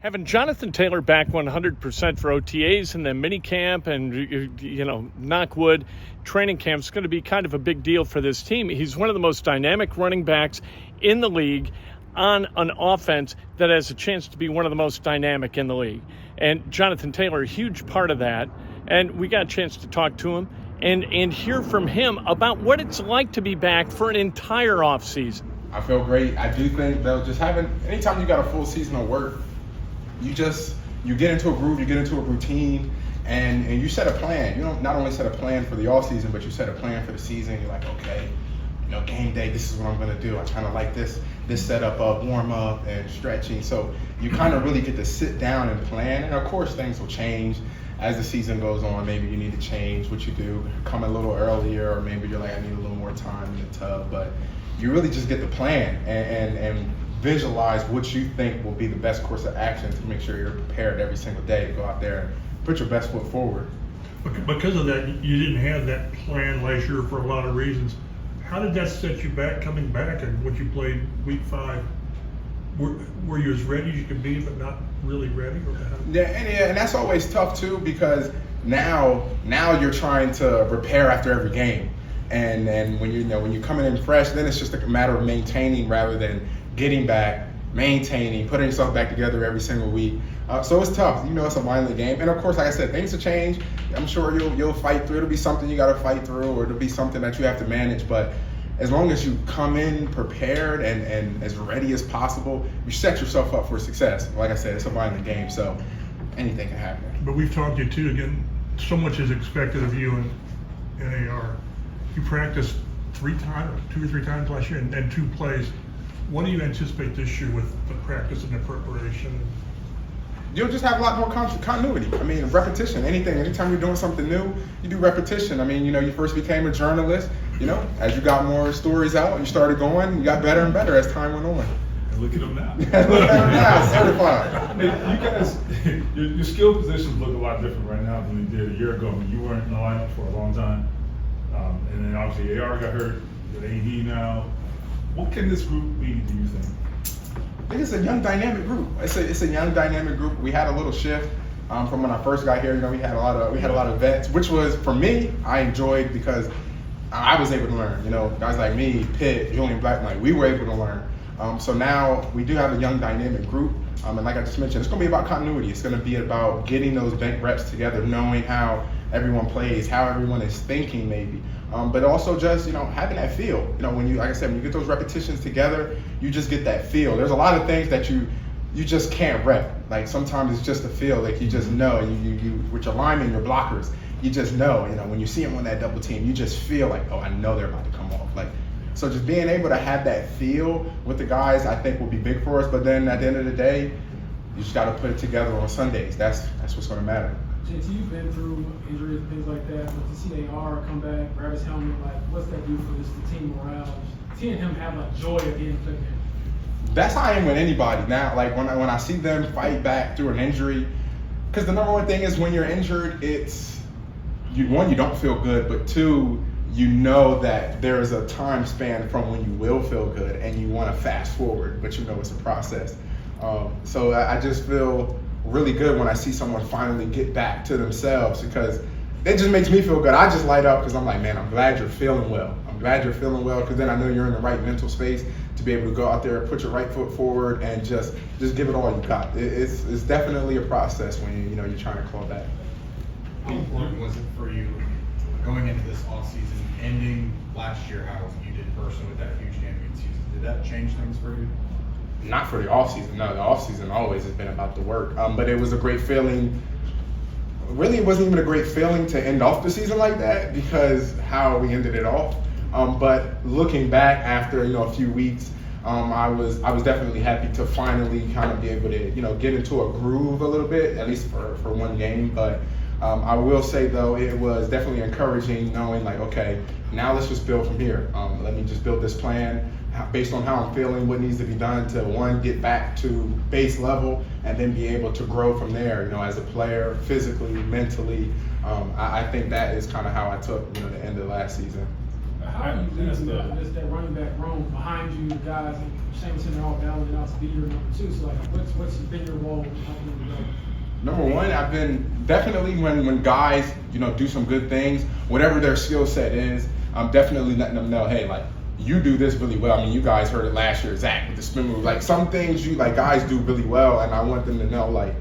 Having Jonathan Taylor back 100% for OTAs and then mini camp and, knock wood, training camp is going to be kind of a big deal for this team. He's one of the most dynamic running backs in the league on an offense that has a chance to be one of the most dynamic in the league. And Jonathan Taylor, a huge part of that. And we got a chance to talk to him and hear from him about what it's like to be back for an entire offseason. I feel great. I do think though, just having, anytime you got a full season of work, you get into a groove, you get into a routine, and you set a plan. You don't not only set a plan for the off season, but you set a plan for the season. You're like, okay, game day, this is what I'm gonna do. I kind of like this setup of warm up and stretching. So you kind of really get to sit down and plan. And of course, things will change as the season goes on. Maybe you need to change what you do, come a little earlier, or maybe you're like, I need a little more time in the tub. But you really just get the plan and visualize what you think will be the best course of action to make sure you're prepared every single day to go out there and put your best foot forward. Because of that, you didn't have that plan last year for a lot of reasons. How did that set you back coming back and what you played week 5? Were you as ready as you could be but not really ready? And that's always tough too, because now you're trying to prepare after every game. And when you're coming in fresh, then it's just a matter of maintaining rather than getting back, maintaining, putting yourself back together every single week. So it's tough. It's a violent game. And of course, like I said, things will change. I'm sure you'll fight through. It'll be something you got to fight through, or it'll be something that you have to manage. But as long as you come in prepared and as ready as possible, you set yourself up for success. Like I said, it's a violent game, so anything can happen. But we've talked to you too, again, so much is expected of you in AR. You practiced 2 or 3 times last year and 2 plays. What do you anticipate this year with the practice and the preparation? You'll just have a lot more continuity. Repetition, anytime you're doing something new, you do repetition. You first became a journalist, as you got more stories out, you started going, you got better and better as time went on. And look at them now. Look at them now, certified. You guys, your skill positions look a lot different right now than they did a year ago. You weren't in the lineup for a long time. And then obviously AR got hurt with AD now. What can this group be, do you think? I think it's a young, dynamic group. It's a young, dynamic group. We had a little shift from when I first got here. We had a lot of vets, which was, for me, I enjoyed because I was able to learn. Guys like me, Pitt, Julian Black, we were able to learn. So now we do have a young, dynamic group. And like I just mentioned, it's going to be about continuity. It's going to be about getting those bank reps together, knowing how everyone plays, how everyone is thinking maybe. But also just, having that feel. When you get those repetitions together, you just get that feel. There's a lot of things that you just can't rep. Like sometimes it's just a feel, like you just know. You with your linemen, your blockers, you just know. When you see them on that double team, you just feel like, oh, I know they're about to come off. So just being able to have that feel with the guys, I think will be big for us. But then at the end of the day, you just got to put it together on Sundays. That's what's going to matter. JT, you've been through injuries and things like that, but to see AR come back, grab his helmet, what's that do for the team morale? Seeing him have joy at the end of the game. That's how I am with anybody now. When I see them fight back through an injury, because the number one thing is when you're injured, it's you don't feel good, but 2, you know that there is a time span from when you will feel good, and you want to fast forward, but it's a process. So I just feel really good when I see someone finally get back to themselves, because it just makes me feel good. I just light up because I'm like, man, I'm glad you're feeling well. I'm glad you're feeling well, because then I know you're in the right mental space to be able to go out there, put your right foot forward, and just give it all you got. It's definitely a process when you're trying to claw back. How important was it for you going into this offseason, ending last year how you did personally with that huge game against Houston? Did that change things for you? Not for the offseason. No, the offseason always has been about the work. But it was a great feeling. Really, it wasn't even a great feeling to end off the season like that, because how we ended it off. But looking back after a few weeks, I was definitely happy to finally kind of be able to get into a groove a little bit, at least for one game. But I will say though, it was definitely encouraging knowing okay, now let's just build from here. Let me just build this plan based on how I'm feeling, what needs to be done to, 1, get back to base level, and then be able to grow from there, as a player, physically, mentally. I think that is kind of how I took, the end of last season. How are you leading that running back room behind you, the guys, and Jameson are all battling out to be your number 2? So like, what's been your role in helping them to go? Number one, I've been definitely when guys, do some good things, whatever their skill set is, I'm definitely letting them know, hey, like, you do this really well. I mean, you guys heard it last year, Zach, with the spin move. Like, some things guys do really well, and I want them to know, like,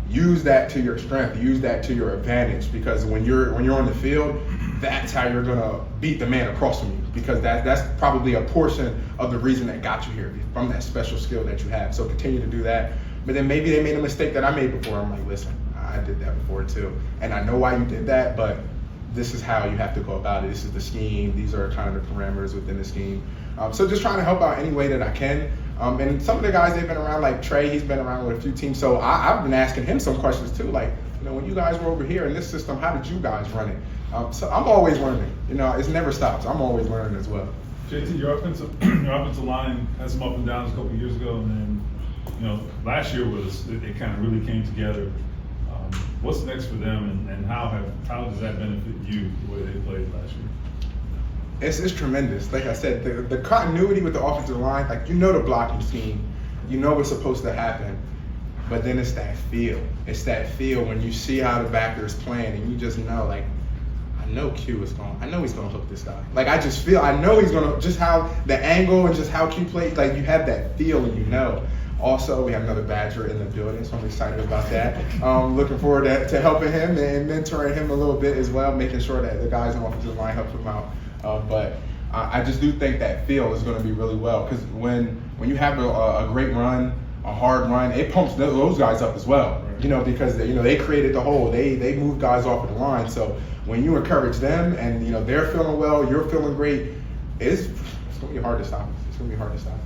use that to your strength, use that to your advantage, because when you're on the field, that's how you're gonna beat the man across from you, because that's probably a portion of the reason that got you here, from that special skill that you have. So continue to do that. But then maybe they made a mistake that I made before. I'm like, listen, I did that before too, and I know why you did that, but this is how you have to go about it. This is the scheme. These are kind of the parameters within the scheme. So just trying to help out any way that I can. And some of the guys, they've been around, like Trey, he's been around with a few teams. So I've been asking him some questions too, like, when you guys were over here in this system, how did you guys run it? So I'm always learning. It never stops. I'm always learning as well. JT, your offensive line had some up and downs a couple of years ago, and then last year it kind of really came together. What's next for them, and how does that benefit you the way they played last year? It's tremendous. Like I said, the continuity with the offensive line, like, the blocking scheme, what's supposed to happen, but then it's that feel. It's that feel when you see how the backer is playing, and you just know, like, I know he's gonna hook this guy. Like, I just feel, I know he's gonna, just how the angle and just how Q plays, like, you have that feel and Also, we have another Badger in the building, so I'm excited about that. Looking forward to helping him and mentoring him a little bit as well, making sure that the guys on the offensive line help him out. But I just do think that feel is going to be really well, because when you have a great run, a hard run, it pumps those guys up as well. Because they created the hole, they moved guys off of the line. So when you encourage them and they're feeling well, you're feeling great, it's going to be hard to stop us. It's going to be hard to stop us.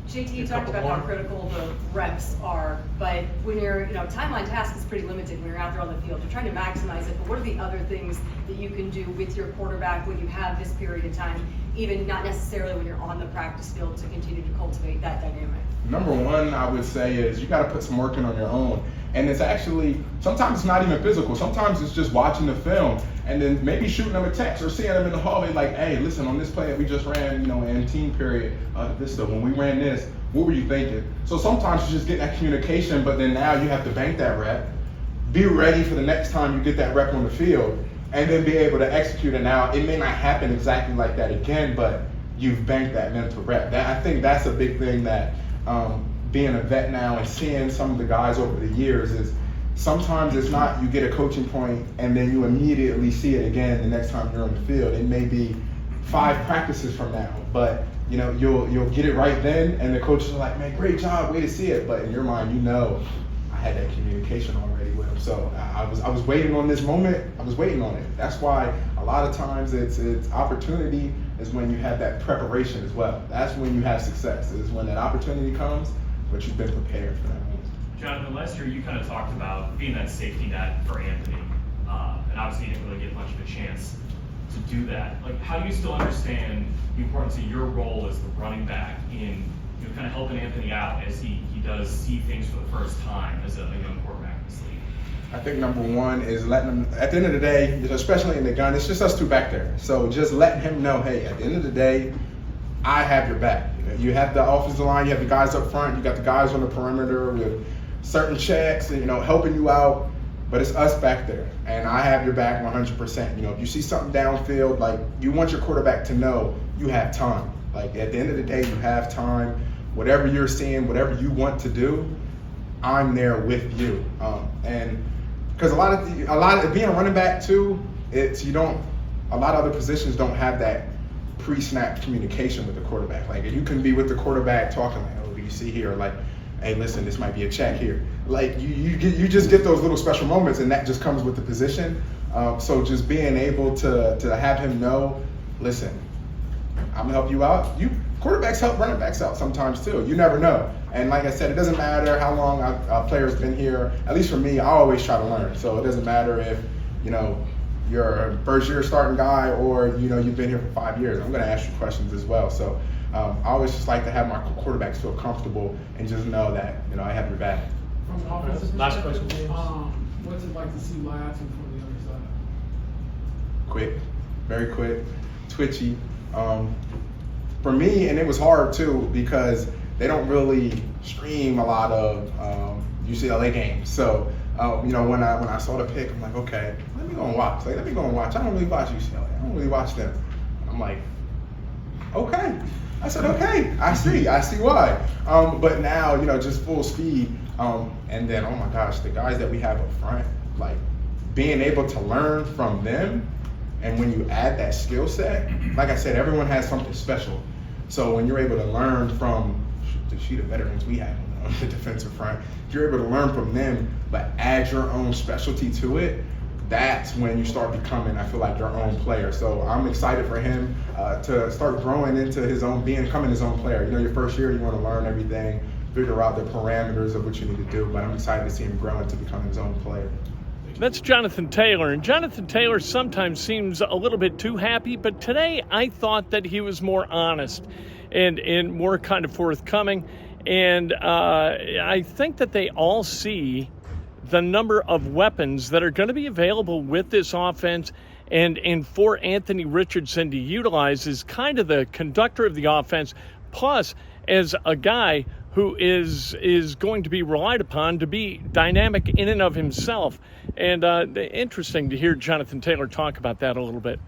JT, you talked about how critical the reps are, but when you're, timeline task is pretty limited when you're out there on the field. You're trying to maximize it, but what are the other things that you can do with your quarterback when you have this period of time, even not necessarily when you're on the practice field, to continue to cultivate that dynamic? Number one, I would say, is you got to put some work in on your own. And it's actually, sometimes it's not even physical. Sometimes it's just watching the film and then maybe shooting them a text or seeing them in the hallway like, hey, listen, on this play that we just ran, in team period, when we ran this, what were you thinking? So sometimes you just get that communication, but then now you have to bank that rep, be ready for the next time you get that rep on the field, and then be able to execute it. Now, it may not happen exactly like that again, but you've banked that mental rep. I think that's a big thing that being a vet now and seeing some of the guys over the years is, sometimes it's not you get a coaching point and then you immediately see it again the next time you're on the field. It may be 5 practices from now, but you'll get it right then, and the coaches are like, man, great job, way to see it. But in your mind, I had that communication already with him. So I was waiting on this moment. I was waiting on it. That's why a lot of times it's opportunity is when you have that preparation as well. That's when you have success. Is when that opportunity comes, but you've been prepared for that moment. Jonathan, last year you kind of talked about being that safety net for Anthony, and obviously you didn't really get much of a chance to do that. Like, how do you still understand the importance of your role as the running back in kind of helping Anthony out as he does see things for the first time as a young quarterback in this league? I think number one is letting him, at the end of the day, especially in the gun, it's just us two back there. So just letting him know, hey, at the end of the day, I have your back. You have the offensive line, you have the guys up front, you got the guys on the perimeter with certain checks and helping you out, but it's us back there, and I have your back 100%. If you see something downfield, like, you want your quarterback to know you have time. Like, at the end of the day, you have time. Whatever you're seeing, whatever you want to do, I'm there with you. And because a lot of being a running back too, a lot of other positions don't have that pre-snap communication with the quarterback. Like, you can be with the quarterback talking like, oh, do you see here? Like, hey, listen, this might be a check here. Like, you just get those little special moments, and that just comes with the position. So just being able to have him know, listen, I'm gonna help you out. Quarterbacks help running backs out sometimes too. You never know. And like I said, it doesn't matter how long a player's been here. At least for me, I always try to learn. So it doesn't matter if you're a first year starting guy or you've been here for 5 years. I'm gonna ask you questions as well. So I always just like to have my quarterbacks feel comfortable and just know that I have your back. From an offensive Last perspective, question. what's it like to see Liatu from the other side? Quick, very quick, twitchy, For me, and it was hard too because they don't really stream a lot of UCLA games. So you know, when I saw the pick, I'm like, okay, let me go and watch. Like, let me go and watch. I don't really watch UCLA. I don't really watch them. I'm like, okay. I said, okay, I see why. But now, you know, just full speed. And then, oh my gosh, the guys that we have up front, like being able to learn from them. And when you add that skill set, like I said, everyone has something special. So when you're able to learn from the sheet of veterans we have on the defensive front, if you're able to learn from them, but add your own specialty to it, that's when you start becoming, I feel like, your own player. So I'm excited for him to start growing into his own, becoming his own player. You know, your first year, you want to learn everything, figure out the parameters of what you need to do, but I'm excited to see him grow into becoming his own player. That's Jonathan Taylor, and Jonathan Taylor sometimes seems a little bit too happy, but today I thought that he was more honest and more kind of forthcoming, and I think that they all see the number of weapons that are going to be available with this offense and for Anthony Richardson to utilize as kind of the conductor of the offense, plus as a guy who is going to be relied upon to be dynamic in and of himself. And interesting to hear Jonathan Taylor talk about that a little bit.